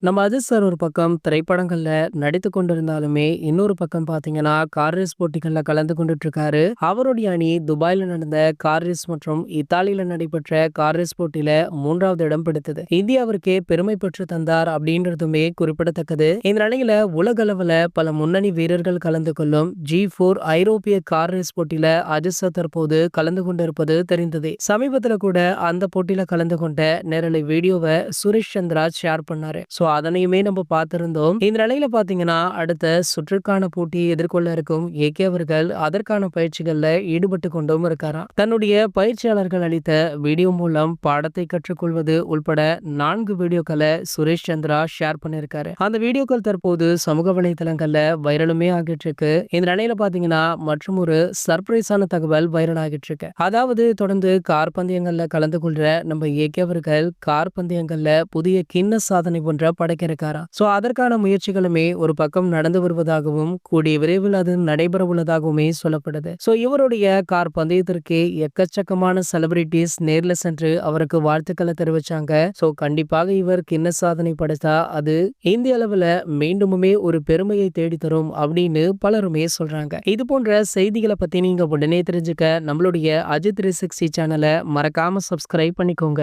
நம்ம அஜித் சார் ஒரு பக்கம் திரைப்படங்கள்ல நடித்து கொண்டிருந்தாலுமே, இன்னொரு பக்கம் பார்த்தீங்கன்னா, கார் ரேஸ் போட்டிகள்ல கலந்து கொண்டுட்டு இருக்காரு. அவருடைய அணி துபாய்ல நடந்த கார் ரேஸ் மற்றும் இத்தாலியில நடைபெற்ற கார் ரேஸ் போட்டியில 3வது இடம் பிடித்தது. இந்தியாவிற்கே பெருமை பெற்று தந்தார் அப்படின்றதுமே குறிப்பிடத்தக்கது. இந்த நிலையில உலக அளவுல பல முன்னணி வீரர்கள் கலந்து கொள்ளும் G4 ஐரோப்பிய கார் ரேஸ் போட்டியில அஜித் சார் தற்போது கலந்து கொண்டிருப்பது தெரிந்ததே. சமீபத்துல கூட அந்த போட்டியில கலந்து கொண்ட நேரலை வீடியோவை சுரேஷ் சந்திரா ஷேர் பண்ணாரு. அதனையுமே நம்ம பார்த்திருந்தோம். இந்த நிலையில பார்த்தீங்கன்னா, அடுத்த சுற்றுக்கான போட்டியை எதிர்கொள்ள இருக்கும் ஏகே அவர்கள் அதற்கான பயிற்சிகள்ல ஈடுபட்டு கொண்டும் இருக்காராம். தன்னுடைய பயிற்சியாளர்கள் அளித்த வீடியோ மூலம் பாடத்தை கற்றுக்கொள்வது உள்பட 4 வீடியோக்களை சுரேஷ் சந்திரா ஷேர் பண்ணியிருக்காரு. அந்த வீடியோக்கள் தற்போது சமூக வலைதளங்கள்ல வைரலுமே ஆகிட்டு இருக்கு. இந்த நிலையில பார்த்தீங்கன்னா, மற்றும் ஒரு சர்ப்ரைஸான தகவல் வைரல் ஆகிட்டு இருக்கு. அதாவது தொடர்ந்து கார் பந்தயங்கள்ல கலந்து கொள்ற நம்ம ஏகே அவர்கள் கார் பந்தயங்கள்ல புதிய கின்ன சாதனை ஒன்ற படைக்க இருக்காராம். அதற்கான முயற்சிகளுமே ஒரு பக்கம் நடந்து வருவதாகவும் கூடிய விரைவில் அது நடைபெற உள்ளதாகவுமே சொல்லப்படுது. இவருடைய கார் பந்தயத்திற்கு எக்கச்சக்கமான செலிபிரிட்டிஸ் நேர்ல சென்று அவருக்கு வாழ்த்துக்களை தெரிவிச்சாங்க. கண்டிப்பாக இவர் கின்ன சாதனை படைத்தா அது இந்திய அளவுல மீண்டுமே ஒரு பெருமையை தேடி தரும் அப்படின்னு பலருமே சொல்றாங்க. இது போன்ற செய்திகளை பத்தி நீங்க உடனே தெரிஞ்சுக்க நம்மளுடைய அஜித் 360 சேனலை மறக்காம சப்ஸ்கிரைப் பண்ணிக்கோங்க.